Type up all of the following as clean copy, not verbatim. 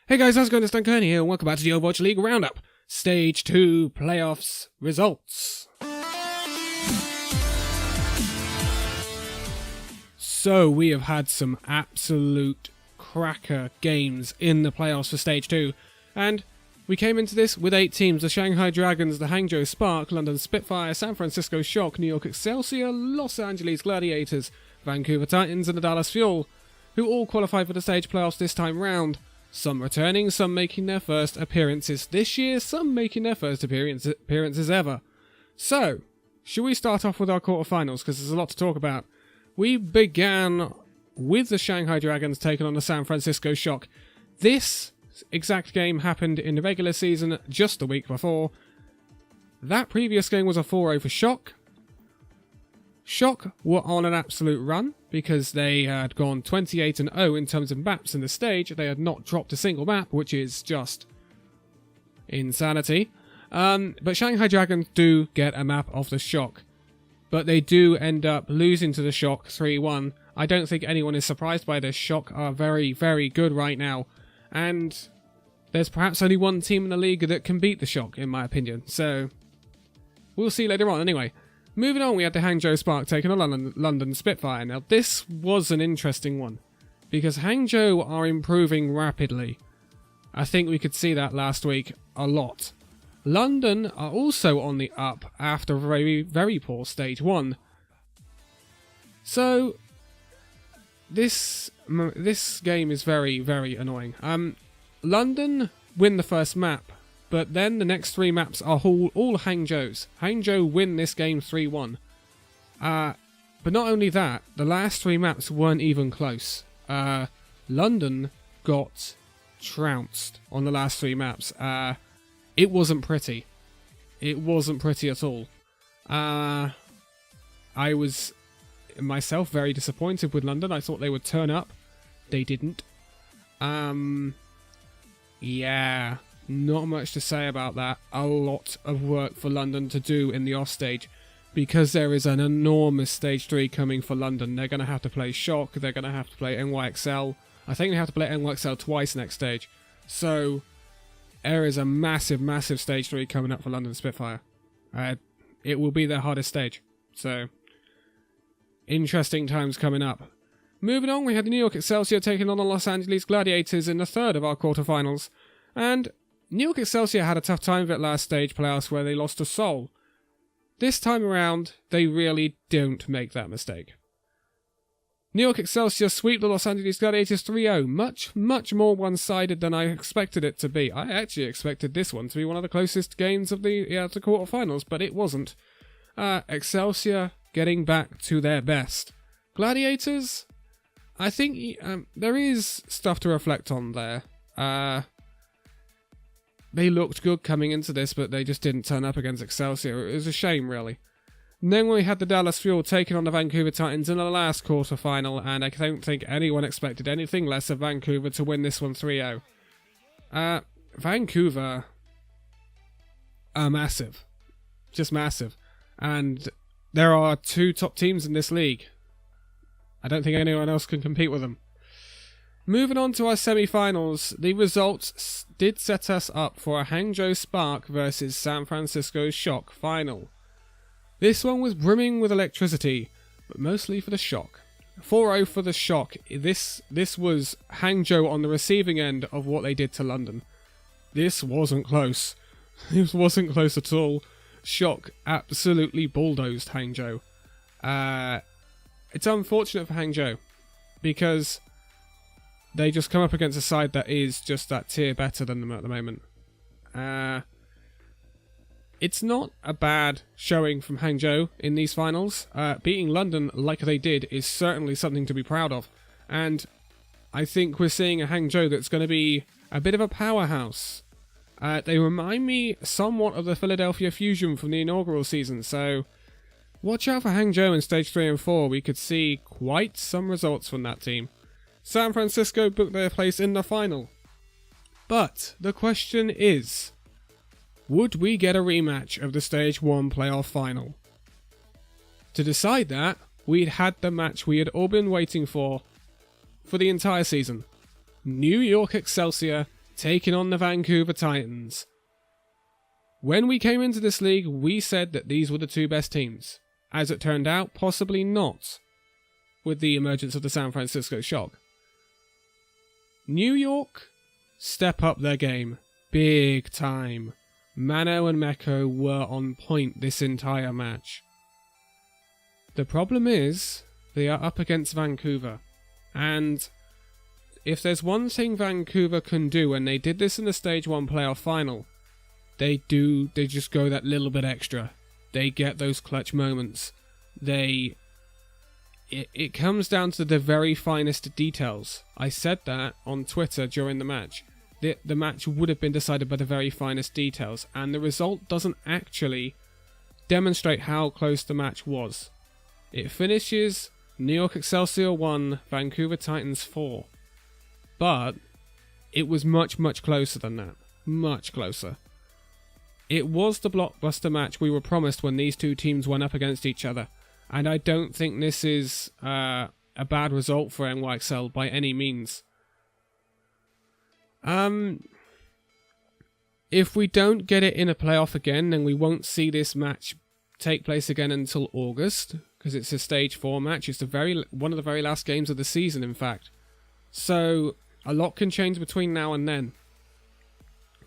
Hey guys, how's it going? It's Danconia here, and welcome back to the Overwatch League Roundup. Stage 2 Playoffs Results. So, we have had some absolute cracker games in the playoffs for Stage 2, and we came into this with 8 teams: the Shanghai Dragons, the Hangzhou Spark, London Spitfire, San Francisco Shurk, New York Excelsior, Los Angeles Gladiators, Vancouver Titans, and the Dallas Fuel, who all qualified for the stage playoffs this time round. Some returning, some making their first appearances this year, some making their first appearances ever. So, should we start off with our quarterfinals, because there's a lot to talk about. We began with the Shanghai Dragons taking on the San Francisco Shock. This exact game happened in the regular season just the week before. That previous game was a 4-0 for Shock. Shock were on an absolute run because they had gone 28-0 in terms of maps in the stage. They had not dropped a single map, which is just insanity. But Shanghai Dragons do get a map of the Shock. But they do end up losing to the Shock 3-1. I don't think anyone is surprised by this. Shock are very, very good right now. And there's perhaps only one team in the league that can beat the Shock, in my opinion. So, we'll see later on. Anyway, moving on, we had the Hangzhou Spark taking on London Spitfire. Now, this was an interesting one, because Hangzhou are improving rapidly. I think we could see that last week a lot. London are also on the up after a very, very poor Stage 1. So, this game is very, very annoying. London win the first map, but then the next 3 maps are all Hangzhou's. Hangzhou win this game 3-1. But not only that, the last 3 maps weren't even close. London got trounced on the last 3 maps. It wasn't pretty. It wasn't pretty at all. I was myself very disappointed with London. I thought they would turn up. They didn't. Yeah, not much to say about that. A lot of work for London to do in the offstage, because there is an enormous Stage 3 coming for London. They're going to have to play Shock, they're going to have to play NYXL. I think they have to play NYXL twice next stage. So, there is a massive, massive Stage 3 coming up for London Spitfire. It will be their hardest stage. So, interesting times coming up. Moving on, we had the New York Excelsior taking on the Los Angeles Gladiators in the third of our quarterfinals. And New York Excelsior had a tough time of it last stage playoffs where they lost to Seoul. This time around, they really don't make that mistake. New York Excelsior sweep the Los Angeles Gladiators 3-0. Much, much more one-sided than I expected it to be. I actually expected this one to be one of the closest games of the quarterfinals, but it wasn't. Excelsior getting back to their best. Gladiators, I think there is stuff to reflect on there. They looked good coming into this, but they just didn't turn up against Excelsior. It was a shame, really. And then we had the Dallas Fuel taking on the Vancouver Titans in the last quarterfinal, and I don't think anyone expected anything less of Vancouver to win this one 3-0. Vancouver are massive. Just massive. And there are 2 top teams in this league. I don't think anyone else can compete with them. Moving on to our semi-finals, the results did set us up for a Hangzhou Spark versus San Francisco Shock final. This one was brimming with electricity, but mostly for the Shock. 4-0 for the Shock. This was Hangzhou on the receiving end of what they did to London. This wasn't close. This wasn't close at all. Shock absolutely bulldozed Hangzhou. It's unfortunate for Hangzhou, because they just come up against a side that is just that tier better than them at the moment. It's not a bad showing from Hangzhou in these finals. Beating London like they did is certainly something to be proud of. And I think we're seeing a Hangzhou that's going to be a bit of a powerhouse. They remind me somewhat of the Philadelphia Fusion from the inaugural season, so watch out for Hangzhou in Stage 3 and 4. We could see quite some results from that team. San Francisco booked their place in the final. But the question is, would we get a rematch of the Stage 1 playoff final? To decide that, we'd had the match we had all been waiting for the entire season. New York Excelsior taking on the Vancouver Titans. When we came into this league, we said that these were the two best teams. As it turned out, possibly not, with the emergence of the San Francisco Shock. New York step up their game big time. Mano and Meko were on point this entire match. The problem is, they are up against Vancouver, and if there's one thing Vancouver can do, and they did this in the Stage 1 playoff final, they just go that little bit extra. They get those clutch moments. It comes down to the very finest details. I said that on Twitter during the match. The match would have been decided by the very finest details, and the result doesn't actually demonstrate how close the match was. It finishes New York Excelsior 1, Vancouver Titans 4. But it was much, much closer than that. Much closer. It was the blockbuster match we were promised when these two teams went up against each other. And I don't think this is a bad result for NYXL by any means. If we don't get it in a playoff again, then we won't see this match take place again until August, because it's a Stage 4 match. It's one of the very last games of the season, in fact. So a lot can change between now and then.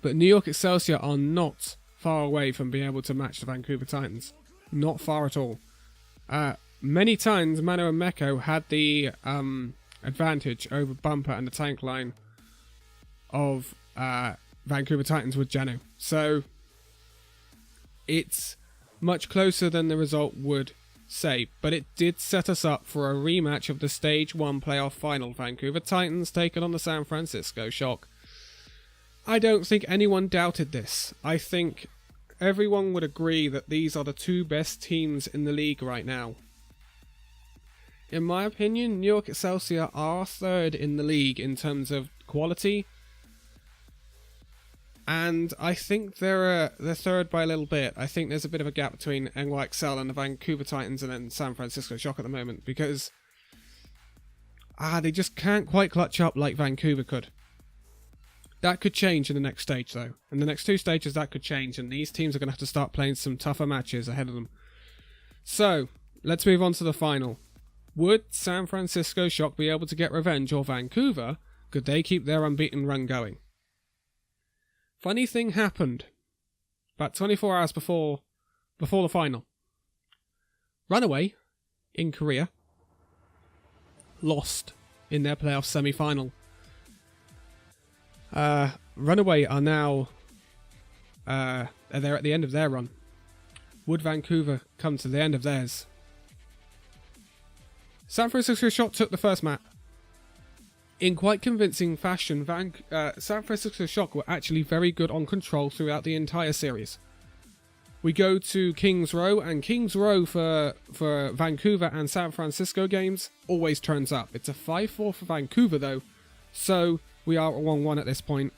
But New York Excelsior are not far away from being able to match the Vancouver Titans. Not far at all. Many times, Mano and Meko had the advantage over Bumper and the tank line of Vancouver Titans with Janu. So, it's much closer than the result would say, but it did set us up for a rematch of the Stage 1 playoff final. Vancouver Titans taking on the San Francisco Shock. I don't think anyone doubted this. I think everyone would agree that these are the two best teams in the league right now. In my opinion, New York Excelsior are third in the league in terms of quality, and I think they're third by a little bit. I think there's a bit of a gap between NYXL and the Vancouver Titans and then San Francisco Shock at the moment, because they just can't quite clutch up like Vancouver could. That could change in the next stage, though. In the next two stages, that could change, and these teams are going to have to start playing some tougher matches ahead of them. So, let's move on to the final. Would San Francisco Shock be able to get revenge, or Vancouver, could they keep their unbeaten run going? Funny thing happened about 24 hours before the final. Runaway, in Korea, lost in their playoff semi-final. Runaway are now they're at the end of their run. Would Vancouver come to the end of theirs? San Francisco Shock took the first map. In quite convincing fashion, San Francisco Shock were actually very good on control throughout the entire series. We go to Kings Row, and Kings Row for Vancouver and San Francisco games always turns up. It's a 5-4 for Vancouver though, so we are 1-1 at this point.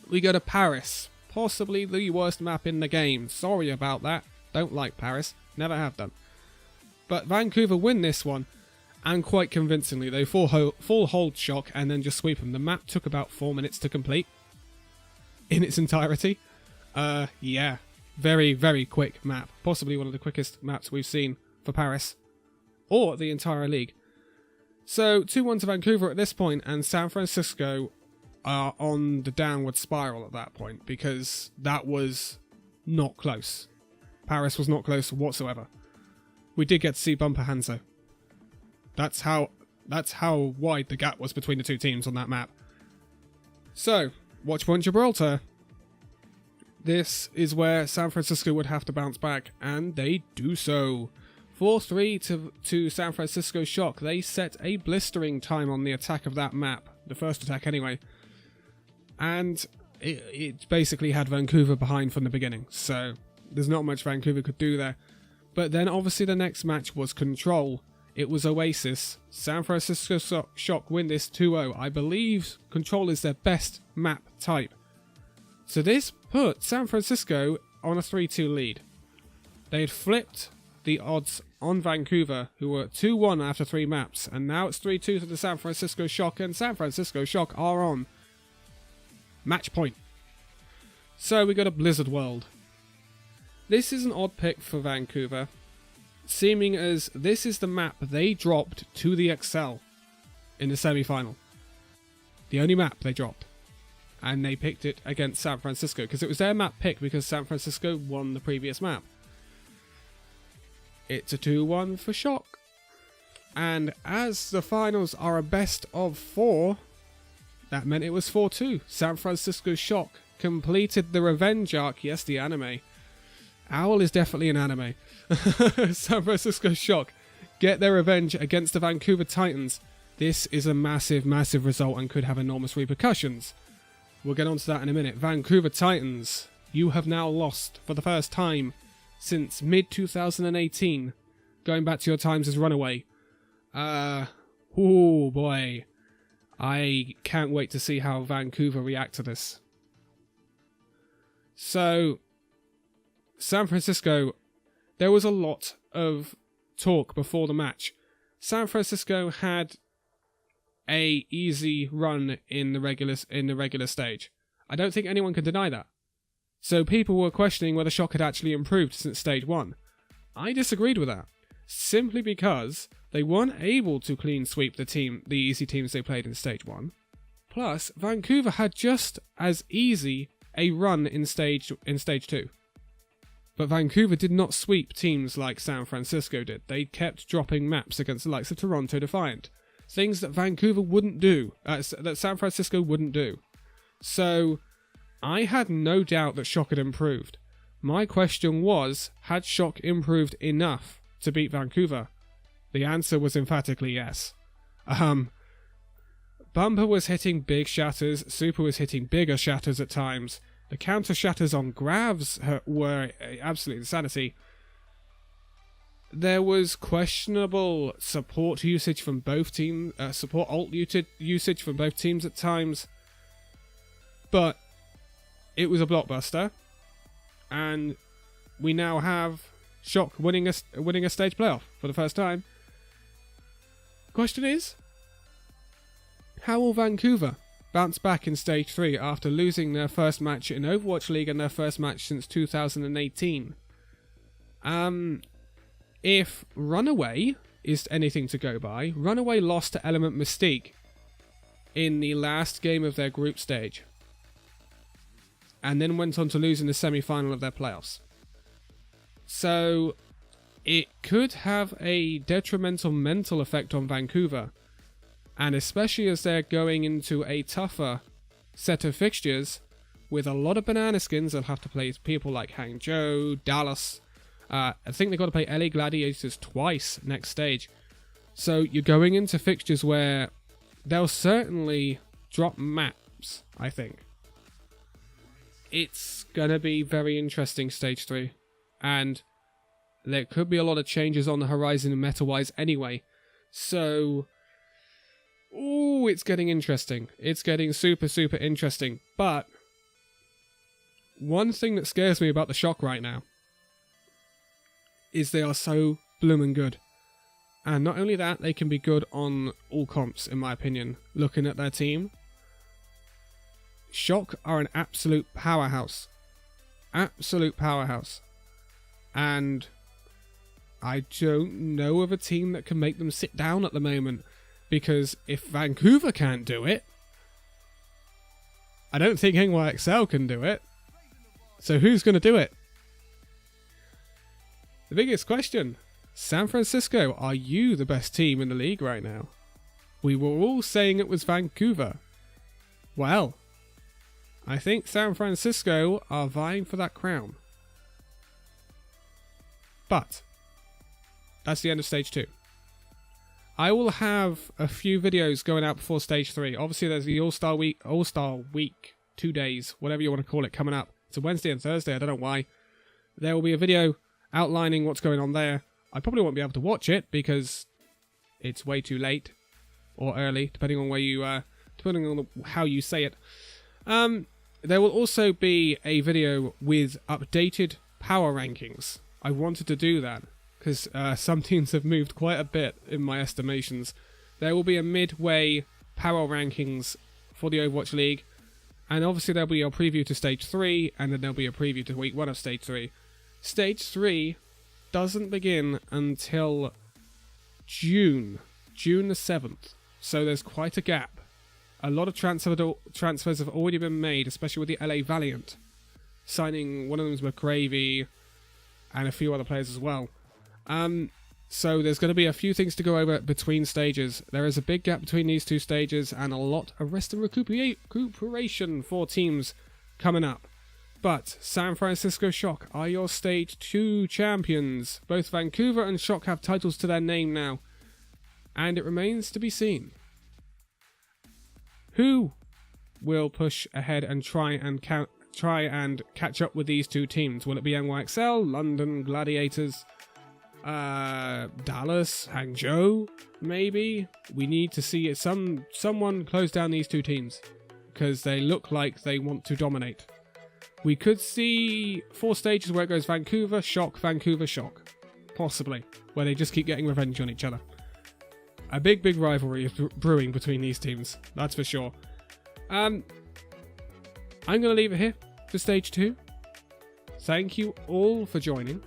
We go to Paris, possibly the worst map in the game. Sorry about that. Don't like Paris. Never have done. But Vancouver win this one, and quite convincingly. They full hold Shock and then just sweep them. The map took about 4 minutes to complete in its entirety. Yeah, very, very quick map. Possibly one of the quickest maps we've seen for Paris, or the entire league. So, 2-1 to Vancouver at this point, and San Francisco are on the downward spiral at that point, because that was not close. Paris was not close whatsoever. We did get to see Bumper Hangzhou. That's how wide the gap was between the two teams on that map. So, watch point Gibraltar. This is where San Francisco would have to bounce back, and they do so. 4-3 to San Francisco Shock. They set a blistering time on the attack of that map. The first attack anyway. And it basically had Vancouver behind from the beginning. So there's not much Vancouver could do there. But then obviously the next match was Control. It was Oasis. San Francisco Shock win this 2-0. I believe Control is their best map type. So this put San Francisco on a 3-2 lead. They had flipped the odds on Vancouver, who were 2-1 after 3 maps, and now it's 3-2 to the San Francisco Shock, and San Francisco Shock are on Match point. So we got a Blizzard World. This is an odd pick for Vancouver, seeming as this is the map they dropped to the Excel in the semi-final. The only map they dropped. And they picked it against San Francisco, because it was their map pick because San Francisco won the previous map. It's a 2-1 for Shurk. And as the finals are a best of 4, that meant it was 4-2. San Francisco Shurk completed the revenge arc. Yes, the anime. Owl is definitely an anime. San Francisco Shurk get their revenge against the Vancouver Titans. This is a massive, massive result and could have enormous repercussions. We'll get onto that in a minute. Vancouver Titans, you have now lost for the first time since mid-2018. Going back to your times as Runaway. Oh boy. I can't wait to see how Vancouver react to this. So, San Francisco, there was a lot of talk before the match. San Francisco had a easy run in the regular stage. I don't think anyone can deny that. So people were questioning whether Shurk had actually improved since stage 1. I disagreed with that, simply because they weren't able to clean sweep the easy teams they played in stage 1. Plus, Vancouver had just as easy a run in stage 2. But Vancouver did not sweep teams like San Francisco did. They kept dropping maps against the likes of Toronto Defiant. Things that Vancouver wouldn't do, that San Francisco wouldn't do. So, I had no doubt that Shurk had improved. My question was, had Shurk improved enough to beat Vancouver? The answer was emphatically yes. Bumper was hitting big shatters, Super was hitting bigger shatters at times. The counter shatters on grabs were absolute insanity. There was questionable support usage from both teams, support ult usage from both teams at times, but it was a blockbuster, and we now have Shurk winning a stage playoff for the first time. The question is, how will Vancouver bounce back in stage 3 after losing their first match in Overwatch League and their first match since 2018? If Runaway is anything to go by, Runaway lost to Element Mystique in the last game of their group stage, and then went on to lose in the semi-final of their playoffs. So, it could have a detrimental mental effect on Vancouver, and especially as they're going into a tougher set of fixtures with a lot of banana skins. They'll have to play people like Hangzhou, Dallas. I think they've got to play LA Gladiators twice next stage. So you're going into fixtures where they'll certainly drop maps, I think. It's going to be very interesting stage 3. And there could be a lot of changes on the horizon meta-wise anyway. So, ooh, it's getting interesting. It's getting super, super interesting. But one thing that scares me about the Shurk right now is they are so bloomin' good. And not only that, they can be good on all comps, in my opinion. Looking at their team, Shurk are an absolute powerhouse. Absolute powerhouse. And I don't know of a team that can make them sit down at the moment. Because if Vancouver can't do it, I don't think NYXL can do it. So who's going to do it? The biggest question, San Francisco, are you the best team in the league right now? We were all saying it was Vancouver. Well, I think San Francisco are vying for that crown. But that's the end of stage 2. I will have a few videos going out before stage 3. Obviously there's the All-Star Week, 2 days, whatever you want to call it, coming up. It's a Wednesday and Thursday, I don't know why. There will be a video outlining what's going on there. I probably won't be able to watch it because it's way too late or early, depending on where you depending on how you say it. There will also be a video with updated power rankings. I wanted to do that because some teams have moved quite a bit in my estimations. There will be a midway power rankings for the Overwatch League, And obviously there'll be a preview to Stage 3, and then there'll be a preview to Week 1 of Stage 3. Stage 3 doesn't begin until June the 7th. So there's quite a gap. A lot of transfers have already been made, especially with the LA Valiant. Signing, one of them is McGravy, and a few other players as well. So there's going to be a few things to go over between stages. There is a big gap between these two stages and a lot of rest and recuperation for teams coming up. But San Francisco Shock are your Stage 2 champions. Both Vancouver and Shock have titles to their name now. And it remains to be seen who will push ahead and try and catch up with these two teams. Will it be NYXL, London Gladiators, Dallas, Hangzhou, maybe? We need to see someone close down these two teams because they look like they want to dominate. We could see 4 stages where it goes Vancouver, Shock, possibly, where they just keep getting revenge on each other. A big rivalry is brewing between these teams, that's for sure. I'm going to leave it here for Stage 2. Thank you all for joining.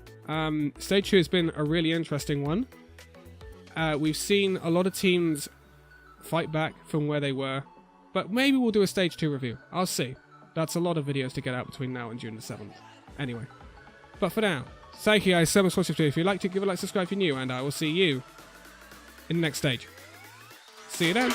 Stage 2 has been a really interesting one. We've seen a lot of teams fight back from where they were, but maybe we'll do a Stage 2 review. I'll see. That's a lot of videos to get out between now and June the 7th. Anyway, but for now, thank you guys so much for watching. If you liked it, give it a like, subscribe if you're new, and I will see you in the next stage. See you then.